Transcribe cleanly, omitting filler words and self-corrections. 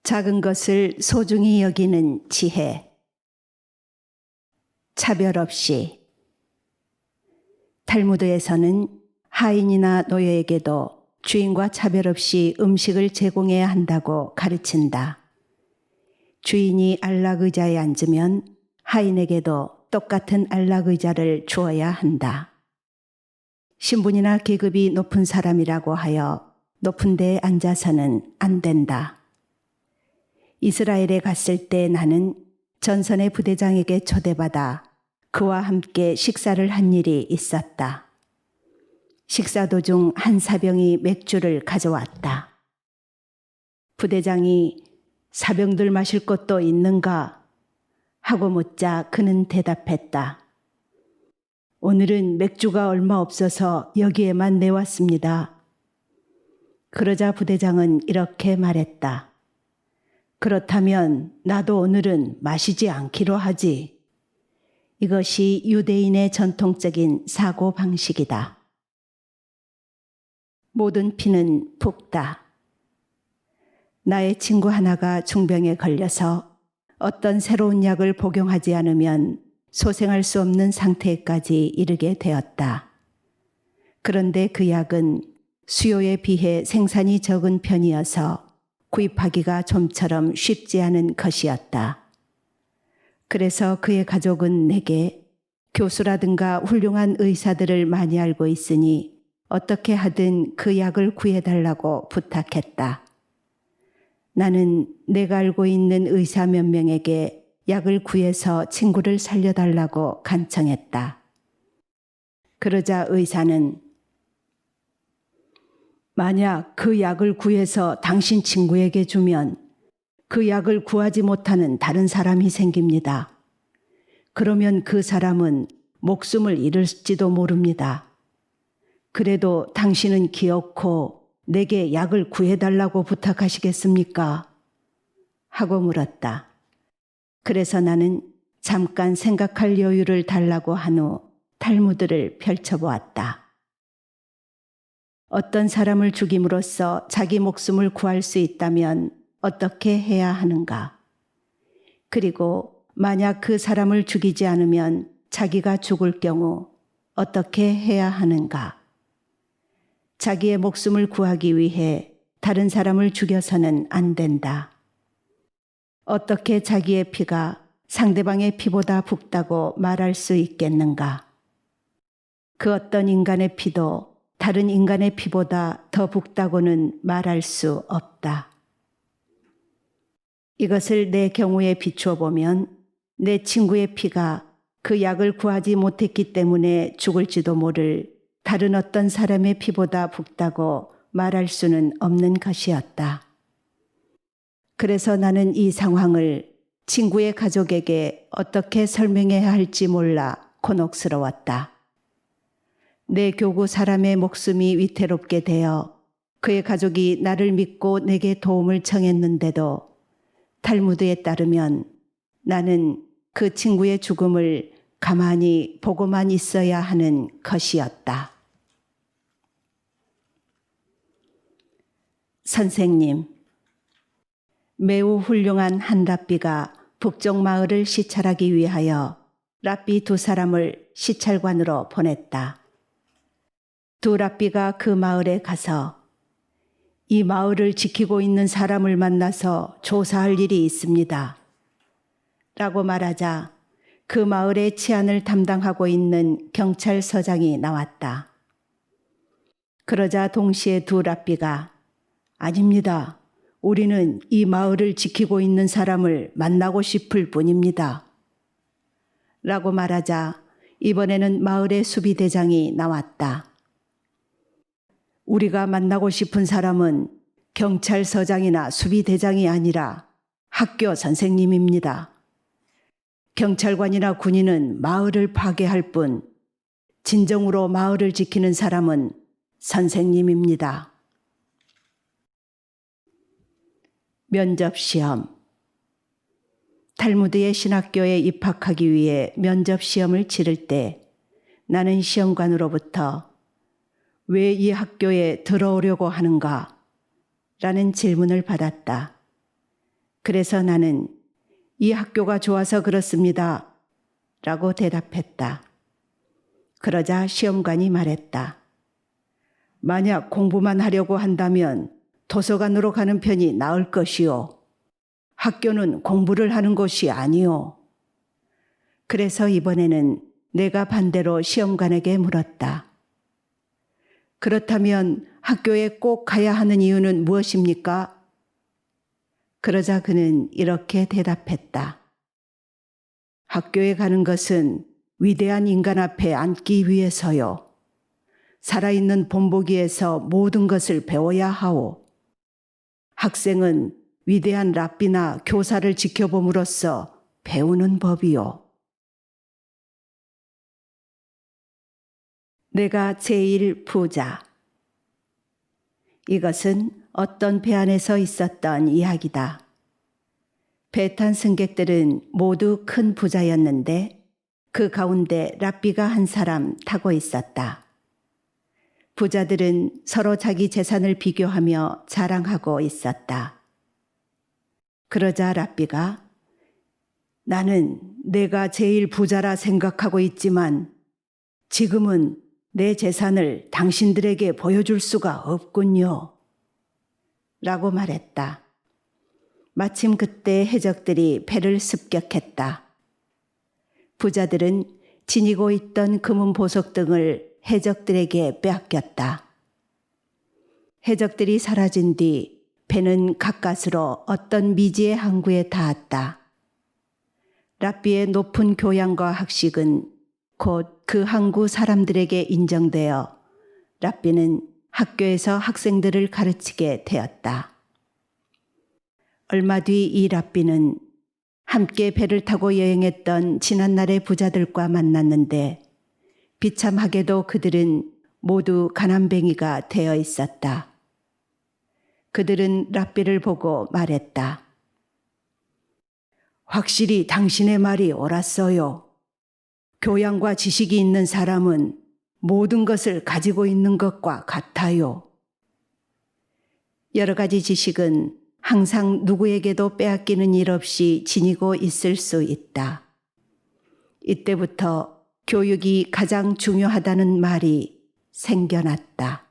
작은 것을 소중히 여기는 지혜. 차별 없이. 탈무드에서는 하인이나 노예에게도 주인과 차별 없이 음식을 제공해야 한다고 가르친다. 주인이 안락 의자에 앉으면 하인에게도 똑같은 안락 의자를 주어야 한다. 신분이나 계급이 높은 사람이라고 하여 높은 데에 앉아서는 안 된다. 이스라엘에 갔을 때 나는 전선의 부대장에게 초대받아 그와 함께 식사를 한 일이 있었다. 식사 도중 한 사병이 맥주를 가져왔다. 부대장이 사병들 마실 것도 있는가? 하고 묻자 그는 대답했다. 오늘은 맥주가 얼마 없어서 여기에만 내왔습니다. 그러자 부대장은 이렇게 말했다. 그렇다면 나도 오늘은 마시지 않기로 하지. 이것이 유대인의 전통적인 사고 방식이다. 모든 피는 붓다. 나의 친구 하나가 중병에 걸려서 어떤 새로운 약을 복용하지 않으면 소생할 수 없는 상태까지 이르게 되었다. 그런데 그 약은 수요에 비해 생산이 적은 편이어서 구입하기가 좀처럼 쉽지 않은 것이었다. 그래서 그의 가족은 내게 교수라든가 훌륭한 의사들을 많이 알고 있으니 어떻게 하든 그 약을 구해달라고 부탁했다. 나는 내가 알고 있는 의사 몇 명에게 약을 구해서 친구를 살려달라고 간청했다. 그러자 의사는 만약 그 약을 구해서 당신 친구에게 주면 그 약을 구하지 못하는 다른 사람이 생깁니다. 그러면 그 사람은 목숨을 잃을지도 모릅니다. 그래도 당신은 기어코 내게 약을 구해달라고 부탁하시겠습니까? 하고 물었다. 그래서 나는 잠깐 생각할 여유를 달라고 한 후 탈무드를 펼쳐보았다. 어떤 사람을 죽임으로써 자기 목숨을 구할 수 있다면 어떻게 해야 하는가? 그리고 만약 그 사람을 죽이지 않으면 자기가 죽을 경우 어떻게 해야 하는가? 자기의 목숨을 구하기 위해 다른 사람을 죽여서는 안 된다. 어떻게 자기의 피가 상대방의 피보다 붓다고 말할 수 있겠는가? 그 어떤 인간의 피도 다른 인간의 피보다 더 붓다고는 말할 수 없다. 이것을 내 경우에 비추어 보면 내 친구의 피가 그 약을 구하지 못했기 때문에 죽을지도 모를 다른 어떤 사람의 피보다 붓다고 말할 수는 없는 것이었다. 그래서 나는 이 상황을 친구의 가족에게 어떻게 설명해야 할지 몰라 곤혹스러웠다. 내 교구 사람의 목숨이 위태롭게 되어 그의 가족이 나를 믿고 내게 도움을 청했는데도 탈무드에 따르면 나는 그 친구의 죽음을 가만히 보고만 있어야 하는 것이었다. 선생님, 매우 훌륭한 한 랍비가 북쪽 마을을 시찰하기 위하여 랍비 두 사람을 시찰관으로 보냈다. 두 랍비가 그 마을에 가서 이 마을을 지키고 있는 사람을 만나서 조사할 일이 있습니다. 라고 말하자 그 마을의 치안을 담당하고 있는 경찰서장이 나왔다. 그러자 동시에 두 랍비가 아닙니다. 우리는 이 마을을 지키고 있는 사람을 만나고 싶을 뿐입니다. 라고 말하자 이번에는 마을의 수비대장이 나왔다. 우리가 만나고 싶은 사람은 경찰서장이나 수비대장이 아니라 학교 선생님입니다. 경찰관이나 군인은 마을을 파괴할 뿐 진정으로 마을을 지키는 사람은 선생님입니다. 면접시험. 탈무드의 신학교에 입학하기 위해 면접시험을 치를 때 나는 시험관으로부터 왜 이 학교에 들어오려고 하는가? 라는 질문을 받았다. 그래서 나는 이 학교가 좋아서 그렇습니다. 라고 대답했다. 그러자 시험관이 말했다. 만약 공부만 하려고 한다면 도서관으로 가는 편이 나을 것이요. 학교는 공부를 하는 곳이 아니요. 그래서 이번에는 내가 반대로 시험관에게 물었다. 그렇다면 학교에 꼭 가야 하는 이유는 무엇입니까? 그러자 그는 이렇게 대답했다. 학교에 가는 것은 위대한 인간 앞에 앉기 위해서요. 살아있는 본보기에서 모든 것을 배워야 하오. 학생은 위대한 랍비나 교사를 지켜봄으로써 배우는 법이요. 내가 제일 부자. 이것은 어떤 배 안에서 있었던 이야기다. 배 탄 승객들은 모두 큰 부자였는데 그 가운데 랍비가 한 사람 타고 있었다. 부자들은 서로 자기 재산을 비교하며 자랑하고 있었다. 그러자 랍비가 나는 내가 제일 부자라 생각하고 있지만 지금은 내 재산을 당신들에게 보여줄 수가 없군요. 라고 말했다. 마침 그때 해적들이 배를 습격했다. 부자들은 지니고 있던 금은 보석 등을 해적들에게 빼앗겼다. 해적들이 사라진 뒤 배는 가까스로 어떤 미지의 항구에 닿았다. 랍비의 높은 교양과 학식은 곧 그 항구 사람들에게 인정되어 랍비는 학교에서 학생들을 가르치게 되었다. 얼마 뒤 이 랍비는 함께 배를 타고 여행했던 지난날의 부자들과 만났는데 비참하게도 그들은 모두 가난뱅이가 되어 있었다. 그들은 랍비를 보고 말했다. 확실히 당신의 말이 옳았어요. 교양과 지식이 있는 사람은 모든 것을 가지고 있는 것과 같아요. 여러 가지 지식은 항상 누구에게도 빼앗기는 일 없이 지니고 있을 수 있다. 이때부터 교육이 가장 중요하다는 말이 생겨났다.